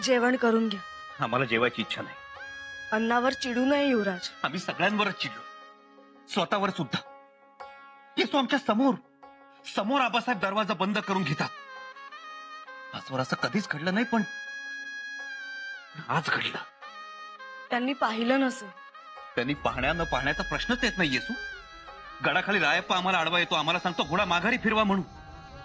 जेवण करून घ्या. आम्हाला जेवायची इच्छा नाही. अन्नावर चिडू नये युवराज. आम्ही सगळ्यांवरच चिडलो, स्वतःवर सुद्धा. येसू आमच्या समोर समोर आबासाहेब दरवाजा बंद करून घेतात. आजवर असं कधीच घडलं नाही, पण आज घडलं. त्यांनी पाहिलं नसेल. त्यांनी पाहण्या न पाहण्याचा प्रश्नच येत नाही. येसू गडाखाली रायप्पा आम्हाला आडवा येतो, आम्हाला सांगतो घोडा माघारी फिरवा म्हणून.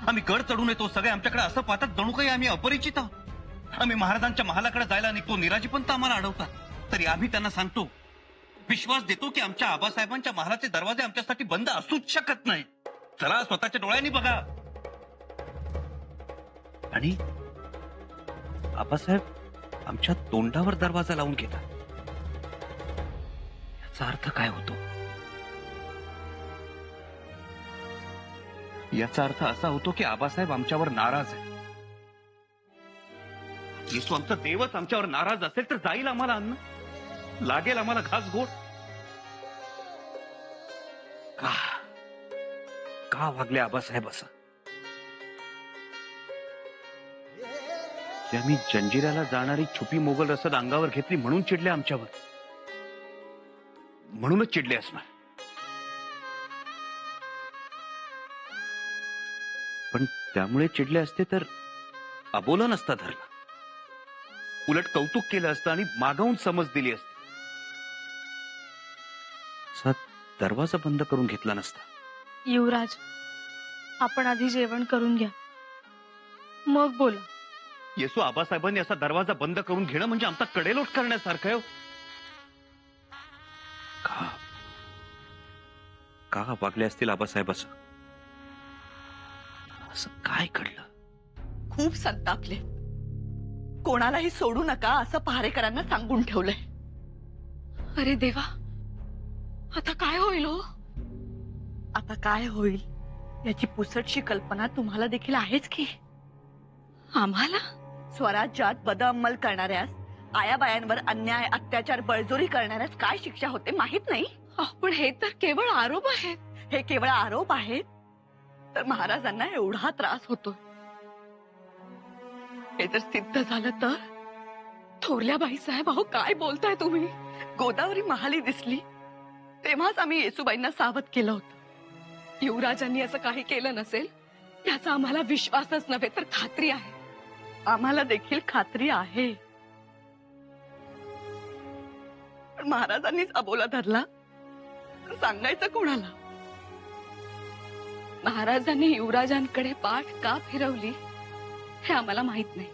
आम्ही गड चढून येतो, सगळे आमच्याकडे असं पाहतात जणू काही आम्ही अपरिचित आहोत. आम्ही महाराजांच्या महालाकडे जायला निघतो, निराजीपंत आम्हाला अडवतात. तरी आम्ही त्यांना सांगतो, विश्वास देतो की आमच्या आबासाहेबांच्या महालाचे दरवाजे आमच्यासाठी बंद असूच शकत नाही. चला स्वतःच्या डोळ्यांनी बघा. आणि आबासाहेब आमच्या तोंडावर दरवाजा लावून घेतात. याचा अर्थ काय होतो? याचा अर्थ असा होतो की आबासाहेब आमच्यावर नाराज आहे. येसू आमचा देवच आमच्यावर नाराज असेल तर जाईल आम्हाला अन्न, लागेल आम्हाला घासगोड. का वागले आबासाहेब असं? की आम्ही जंजिऱ्याला जाणारी छुपी मोगल रसद अंगावर घेतली म्हणून चिडले आमच्यावर? म्हणूनच चिडले असणार. पण त्यामुळे चिडले असते तर अबोला नसता धरला, उलट कौतुक केलं असतं आणि मागवून समज दिली असती. असा दरवाजा बंद करून घेतला नसता. युवराज, आपण आधी जेवण करून घ्या, मग बोला. येसू आबासाहेबांनी असा दरवाजा बंद करून घेणं म्हणजे आमचा कडेलोट करण्यासारखं आहे. का वागले असतील आबासाहेब असं? असं काय घडलं? खूप संतापले. कोणालाही सोडू नका असं पहारेकरांना सांगून ठेवलंय. अरे देवा, आता काय होईल हो? आता काय होईल याची पुसटशी कल्पना तुम्हाला देखील आहेच की. आम्हाला स्वराज्यात बदअंमल करणाऱ्यास, आयाबायांवर अन्याय अत्याचार बळजोरी करणाऱ्यास काय शिक्षा होते माहित नाही? पण हे तर केवळ आरोप आहेत. हे केवळ आरोप आहेत तर महाराजांना एवढा त्रास होतोय. हे जर सिद्ध झालं तर? थोरल्या बाईसाहेब, अहो काय बोलताय तुम्ही? गोदावरी महाली दिसली तेव्हाच आम्ही येसूबाईंना सावध केलं होतं. युवराजांनी असं काही केलं नसेल याचा आम्हाला विश्वासच नव्हे तर खात्री आहे. आम्हाला देखील खात्री आहे, पण महाराजांनीच अबोला धरला तर सांगायचं कोणाला? महाराजांनी युवराजांकडे पाठ का फिरवली हे आम्हाला माहित नाही,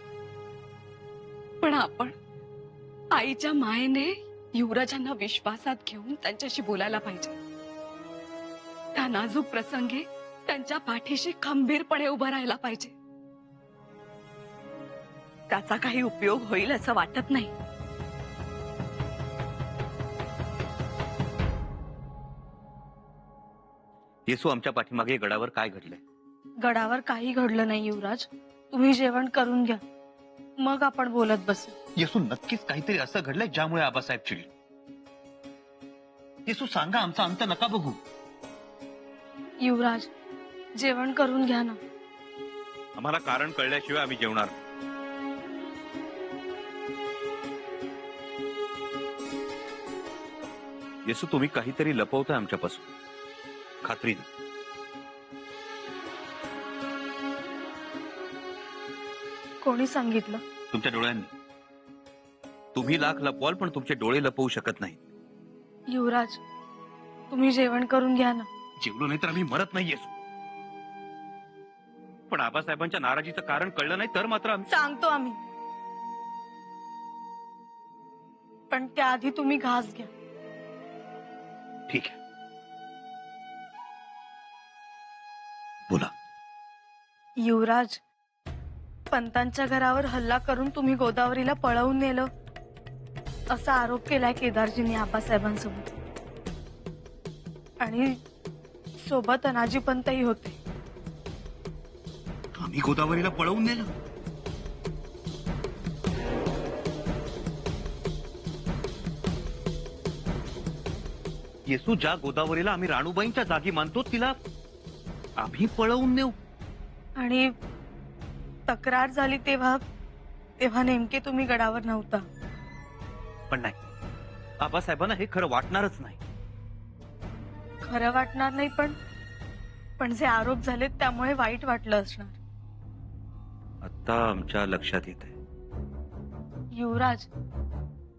पण आपण आईच्या मायेने युवराजांना विश्वासात घेऊन त्यांच्याशी बोलायला पाहिजे. त्या नाजूक प्रसंगी त्यांच्या पाठीशी खंबीरपणे उभं राहायला पाहिजे. त्याचा काही उपयोग होईल असं वाटत नाही. येसू आमच्या पाठीमागे गडावर काय घडलंय? गडावर काही घडलं नाही युवराज. तुम्ही जेवण करून घ्या, मग आपण बोलत बसू. येसू नक्कीच काहीतरी असं घडलंय ज्यामुळे आबासाहेब चिडले. येसू सांगा, आमचा अंत नका बघू. युवराज, जेवण करून घ्या ना. आम्हाला कारण कळल्याशिवाय आम्ही जेवणार नाही. येसू तुम्ही काहीतरी लपवताय आमच्यापासून, खात्रीने. कोणी सांगितलं? तुमच्या डोळ्यांनी. तुम्ही लाख लपवाल पण तुमचे डोळे लपवू शकत नाही. युवराज, तुम्ही जेवण करून घ्या ना. जेवलो नाही तर आम्ही मरत नाही येसू, पण आबासाहेबांच्या नाराजीचं कारण कळलं नाही तर मात्र आम्ही सांगतो आम्ही, पण त्याआधी तुम्ही घास घ्या. ठीक आहे, बोला. युवराज, पंतांच्या घरावर हल्ला करून तुम्ही गोदावरीला पळवून नेलं असा आरोप केलाय केदारजींनी आबासाहेबांसोबत, आणि सोबत अनाजी पंतही होते. आम्ही गोदावरीला पळवून नेलं? येसू, ज्या गोदावरीला आम्ही राणूबाईंच्या जागी मानतो तिला आम्ही पळवून नेऊ? आणि तक्रार झाली तेव्हा तेव्हा नेमके तुम्ही गडावर नव्हता. पण नाही, आबासाहेबांना हे खरं वाटणारच नाही. खरं वाटणार नाही, पण जे आरोप झालेत त्यामुळे वाईट वाटलं असणार. आता आमच्या लक्षात येत आहे. युवराज,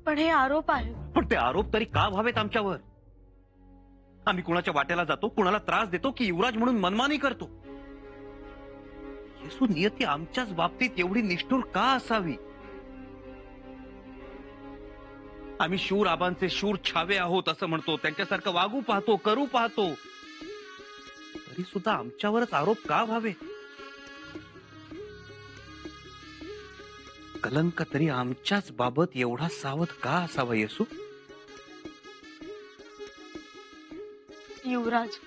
पण हे आरोप आहेत. पण ते आरोप तरी का व्हावेत आमच्यावर? आम्ही कुणाच्या वाट्याला जातो, कुणाला त्रास देतो की युवराज म्हणून मनमानी करतो? येसू, नियती आमच्याच बाबतीत एवढी निष्ठुर का असावी? आम्ही शूर आबांचे शूर छावे आहोत असं म्हणतो, त्यांच्यासारखं वागू पाहतो, करू पाहतो, तरी सुद्धा आमच्यावरच आरोप का व्हावे? कलंक तरी आमच्याच बाबत एवढा सावध का असावा येसू? युवराज,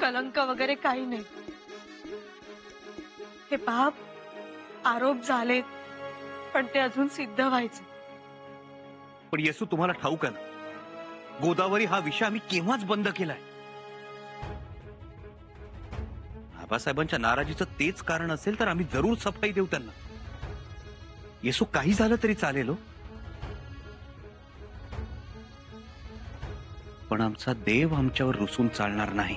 कलंक वगैरे काही नाही. हे पहा, आरोप झालेत, पण ते अजून सिद्ध व्हायचे. पण येसू, तुम्हाला ठाऊक आहे ना, गोदावरी हा विषय आम्ही केव्हाच बंद केलाय. आबासाहेबांच्या नाराजीचं तेच कारण असेल तर आम्ही जरूर सफाई देऊ त्यांना. येसू, काही झालं तरी चालेल हो, पण आमचा देव आमच्यावर रुसून चालणार नाही,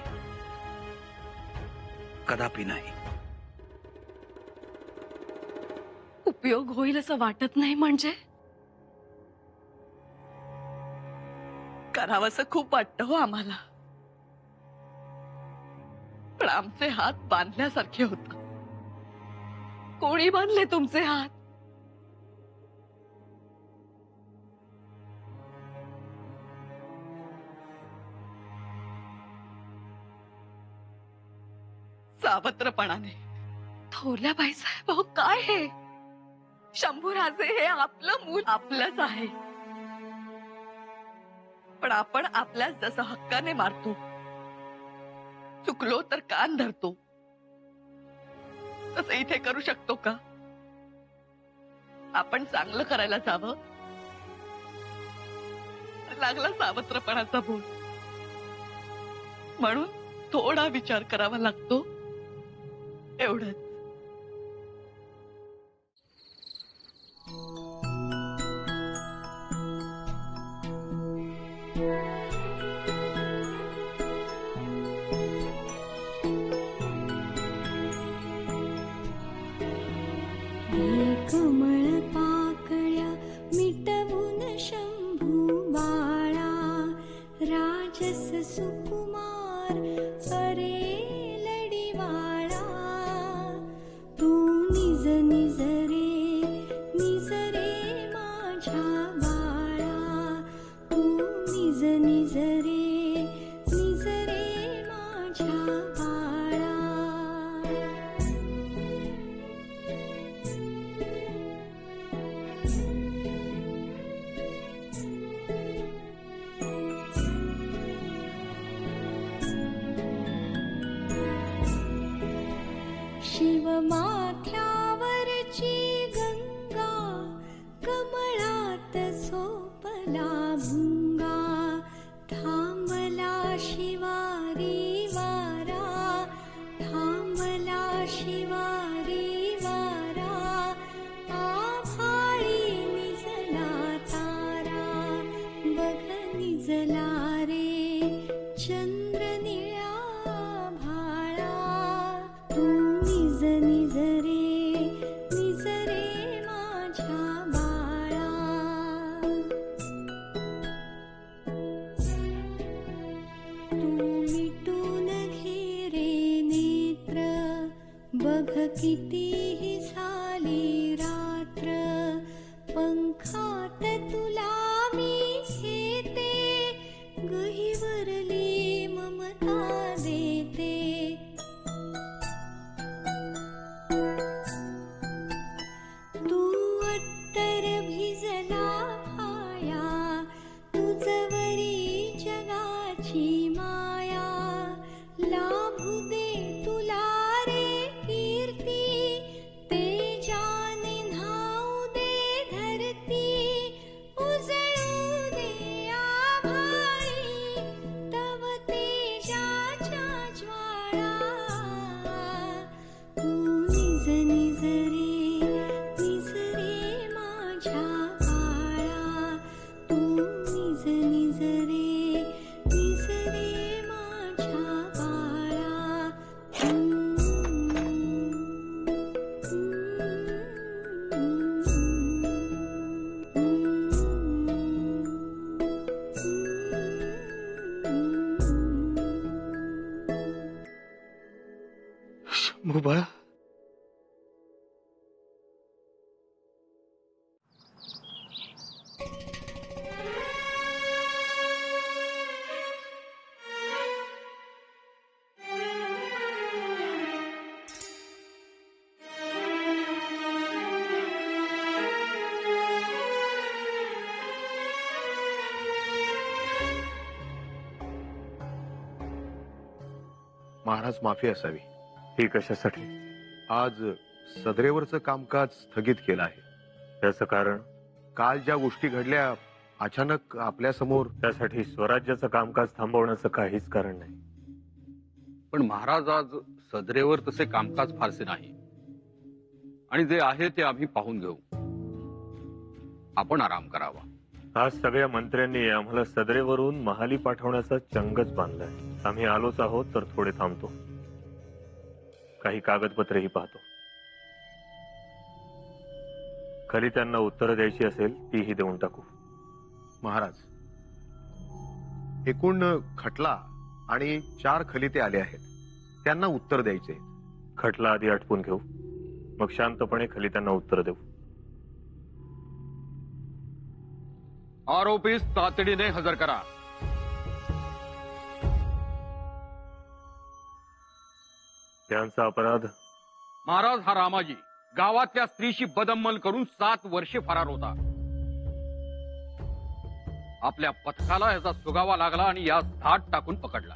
कदापि नाही. उपयोग होईल असं वाटत नाही म्हणजे? करावंसं खूप वाटतं हो आम्हाला, पण आमचे हात बांधल्यासारखे होतात. कोणी बांधले तुमचे हात? सावत्रपणाने. थोरल्या बाईसाहेब, अहो काय हे? शंभूराजे हे आपलं मूल आपलंच आहे, पण आपण आपल्याच जसं हक्काने मारतो, चुकलो तर कान धरतो, तसं इथे करू शकतो का? आपण चांगलं करायला जावं, लागला सावत्रपणाचा बोल. म्हणून थोडा विचार करावा लागतो, एवढंच. कमळ पाकळ्या मिटवून शंभू बाळा, राजस सुकुमार अरे लडीवाळा, तू निज निज रे माझ्या बाळा, तू निज निज रे माझ्या बाळा. शिवमाथ्यावरची गंगा, कमळात झोपला भुंगा, थांबला शिवारी वारा, थांबला शिवारी वारा, आभाळी निजला तारा, बघ निजला रे चंद्र निळ्या भाळा, तू निज निज रे माझ्या बाळा. तू मिटून घे रे नेत्र, बघ कितीही झाली रात्र, पंखात तुला मी घेते, गहिवरली ममता देते. तू अत्तर भिजला भाया, तुझवरी जगाची माया, लाभू दे तुला रे कीर्ती, तेजाने न्हाऊ दे धरती, उजळू दे आभाळी तव तेजाच्या ज्वाळा. तू निज निज रे बघू बाळा. महाराज माफी असावी. ही कशासाठी? आज सदरेवरचं कामकाज स्थगित केलं आहे. त्याचं कारण? काल ज्या गोष्टी घडल्या अचानक आपल्या समोर. त्यासाठी स्वराज्याचं कामकाज थांबवण्याचं काहीच कारण नाही. पण महाराज आज सदरेवर तसे कामकाज फारसे नाही आणि जे आहे ते आम्ही पाहून घेऊ. आपण आराम करावा. आज सगळ्या मंत्र्यांनी आम्हाला सदरेवरून महाली पाठवण्याचा चंगच बांधलाय. आम्ही आलोच आहोत तर थोडे थांबतो. काही कागदपत्रेही पाहतो. खरी त्यांना उत्तर द्यायची असेल तीही देऊन टाकू. महाराज, एकूण खटला आणि 4 खलिते आले आहेत. त्यांना उत्तर द्यायचे. खटला आधी आटपून घेऊ, मग शांतपणे खाली त्यांना उत्तर देऊ. आरोपीस तातडीने हजर करा. त्यांचा अपराध? महाराज, हा रामाजी गावातल्या स्त्रीशी बदअम्मल करून 7 वर्षे फरार होता. आपल्या पथकाला याचा सुगावा लागला आणि यास धाड टाकून पकडला.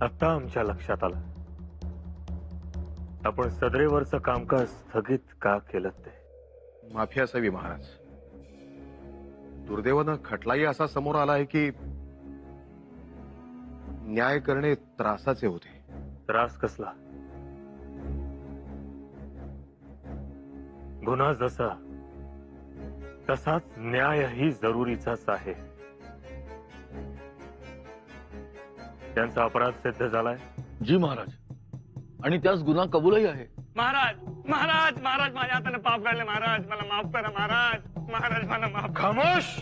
आता आमच्या लक्षात आलं आपण सदरेवरचं कामकाज स्थगित का केलं ते. माफी असावी महाराज. दुर्दैवानं खटलाही असा समोर आला आहे की न्याय करणे त्रासाचे होते. त्रास कसला? गुन्हा जसा तसाच न्यायही जरुरीचाच आहे. त्यांचा अपराध सिद्ध झालाय. जी महाराज, आणि त्यास गुन्हा कबूलही आहे. महाराज महाराज महाराज माझ्या हाताने पाप घडले. महाराज मला माफ करा. महाराज महाराज मला माफ. खामोश.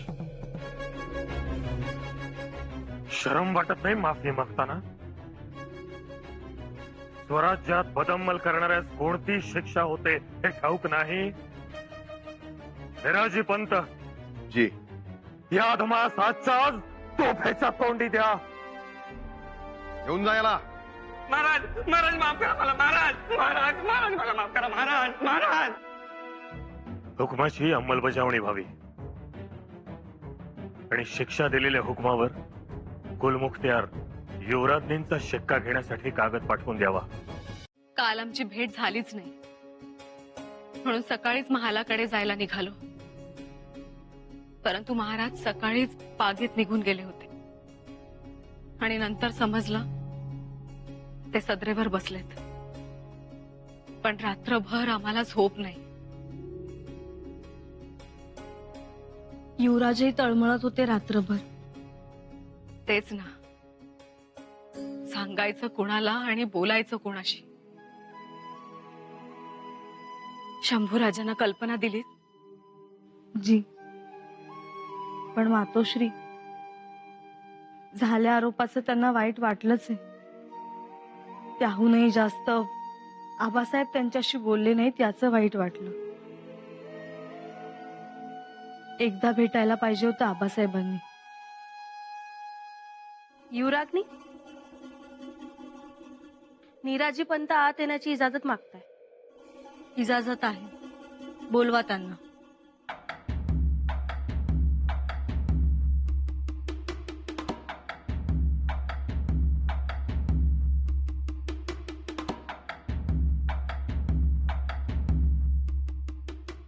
शरम वाटत नाही माफी मागताना? स्वराज्यात बदअम्मल करणाऱ्यास कोणती शिक्षा होते हे ठाऊक नाही? विराजी पंत, जी, या अधमास आजच्या आज तोफेच्या तोंडी द्या. घेऊन जायला. महाराज महाराज माफ करा मला. महाराज महाराज महाराज मला माफ करा. महाराज महाराज. हुकमाची अंमलबजावणी व्हावी आणि शिक्षा दिलेल्या हुकमावर कुलमुख्तियार युवराज्ञींचा शिक्का घेण्यासाठी कागद पाठवून द्यावा. काल आमची भेट झालीच नाही म्हणून सकाळीच महालाकडे जायला निघालो. परंतु महाराज सकाळीच बागेत निघून गेले होते आणि नंतर समजलं ते सदरेवर बसलेत. पण रात्रभर आम्हाला झोप नाही. युवराजही तळमळत होते रात्रभर. तेच ना, सांगायचं कोणाला आणि बोलायचं कोणाशी. शंभूराजांना कल्पना दिलीत? जी, पण मातोश्री, झाल्या आरोपाचं त्यांना वाईट वाटलंच आहे. त्याहूनही जास्त आबासाहेब त्यांच्याशी बोलले नाहीत याचं वाईट वाटलं. एकदा भेटायला पाहिजे होतं आबासाहेबांनी. युवराज्ञी, नीराजी पंत आत येण्याची इजाजत मागताय. इजाजत आहे, बोलवा त्यांना.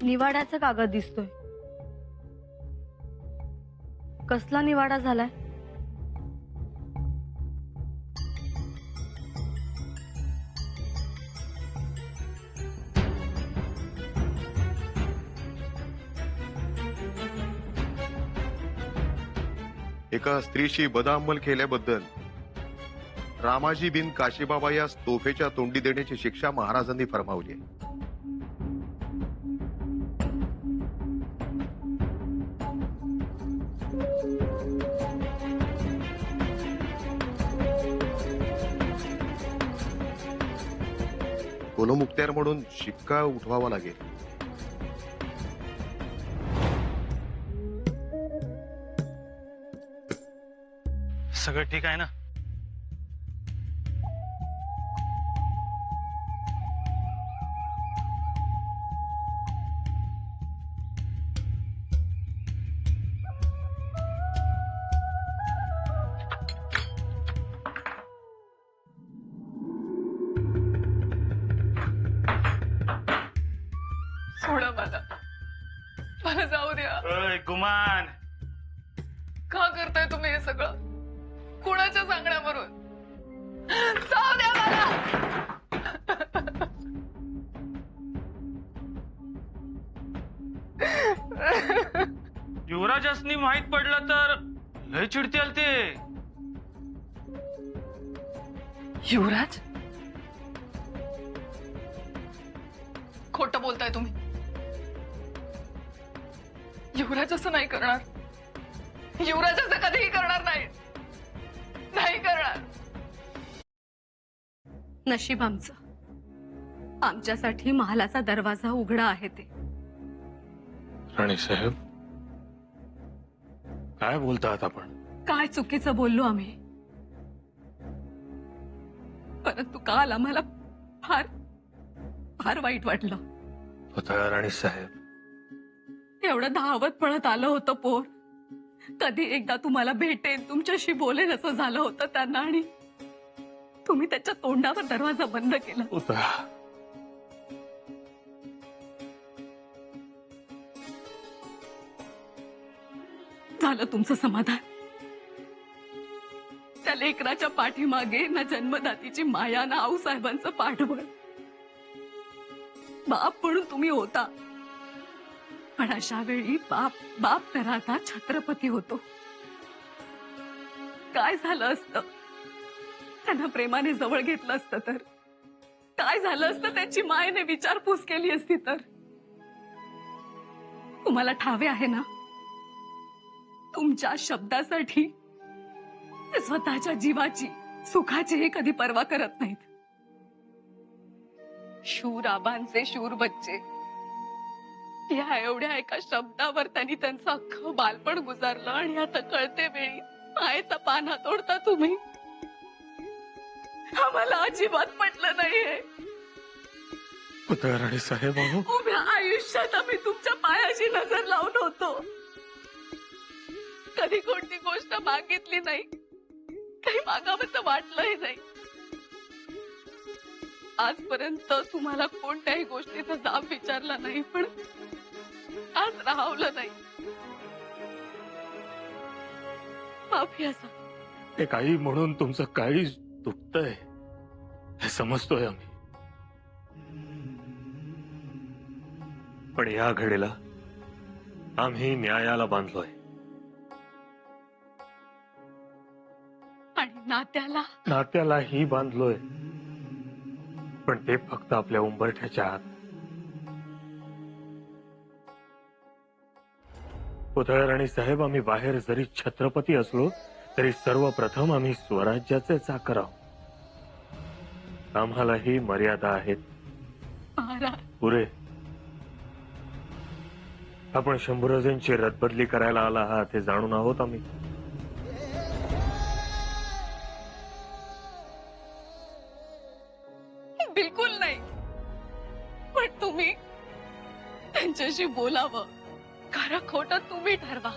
निवाड्याचा कागद दिसतोय. कसला निवाडा झालाय? एका स्त्रीशी बदअम्मल केल्याबद्दल रामाजी बिन काशीबाबा यास तोफेच्या तोंडी देण्याची शिक्षा महाराजांनी फरमावली आहे. गुणमुक्त्यार म्हणून शिक्का उठवावा लागेल. सगळं ठीक आहे ना? सोडा मला, मला जाऊ द्या. गुमान, का करताय तुम्ही हे सगळं? कुणाच्या सांगण्यावरून? जाऊ द्या मला. युवराजासनी माहित पडलं तर लय चिडतील ते. युवराज, खोटं बोलताय तुम्ही. युवराज असं नाही करणार. युवराज असं कधीही करणार नाही. नाही करणार. नशीब आमचं, आमच्यासाठी महालाचा दरवाजा उघडा आहे ते. राणी साहेब, काय बोलतात आपण? काय चुकीचं बोललो आम्ही? परंतु काल आम्हाला फार फार वाईट वाटलं. पुतळा राणी साहेब, एवढं धावत पळत आलं होतं पोर. कधी एकदा तुम्हाला भेटेन, तुमच्याशी बोलेन असं झालं होतं त्यांना, आणि तुम्ही त्याच्या तोंडावर दरवाजा बंद केला. पुतळा, झालं तुमचं समाधान? त्या लेकराच्या पाठीमागे ना जन्मदातीची माया, ना आऊसाहेबांचं पाठबळ. बाप म्हणून तुम्ही होता, पण अशा वेळी बाप तर आता छत्रपती होतो. काय झालं असतं त्यांना प्रेमाने जवळ घेतलं असतं तर? काय झालं असतं त्यांची मायेने विचारपूस केली असती तर? तुम्हाला ठावे आहे ना, तुमच्या शब्दासाठी ते स्वतःच्या जीवाची, सुखाचीही कधी पर्वा करत नाहीत. शूर आबांचे शूर बच्चे, या एवढ्या एका शब्दावर त्यांनी त्यांचं अख्खं बालपण गुजारलं, आणि आता कळते वेळी मायेचा पाना तोडता तुम्ही. आम्हाला अजिबात पटलं नाहीये. पुतळा राणी साहेब, अहो, उभ्या आयुष्यात आम्ही तुमच्या पायाची नजर लावून होतो. कधी कोणती गोष्ट मागितली नाही, काही मागावंसं वाटलंही नाही. आजपर्यंत तुम्हाला कोणत्याही गोष्टीचा जाब विचारला नाही, पण आज राहवलं नाही. माफी असा. एक आई म्हणून तुमचं काही दुखतंय हे समजतोय आम्ही, पण या घडीला आम्ही न्यायाला बांधलोय. आणि नात्यालाही बांधलोय, पण ते फक्त आपल्या उंबरठ्याच्या आत. पुतळा राणी साहेब, आम्ही बाहेर जरी छत्रपती असलो तरी सर्वप्रथम आम्ही स्वराज्याचे चाकर आहोत. आम्हालाही मर्यादा आहेत. पुरे आपण शंभूराजांची रदबदली करायला आला आहात हे जाणून आहोत आम्ही. बिलकुल नाही, पण तुम्ही त्यांच्याशी बोलावं. खरं खोटं तुम्ही ठरवा.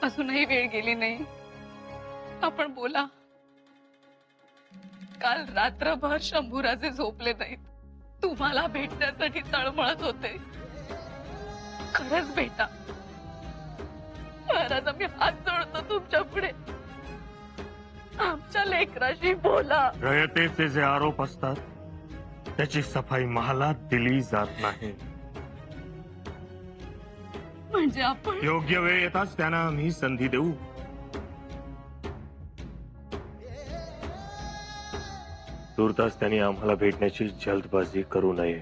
अजूनही वेळ गेली नाही. आपण बोला. काल रात्रभर शंभूराजे झोपले नाहीत. तुम्हाला भेटण्यासाठी तळमळत होते. खरंच भेटा महाराज. आम्ही हात जोडतो तुमच्या पुढे. आमच्या लेकराशी बोला. रयतेचे जे आरोप असतात त्याची सफाई महालात दिली जात नाही. म्हणजे आपण योग्य वेळ येताच त्यांना आम्ही संधी देऊ. तुर्तास त्यांनी आम्हाला भेटण्याची जल्दबाजी करू नये.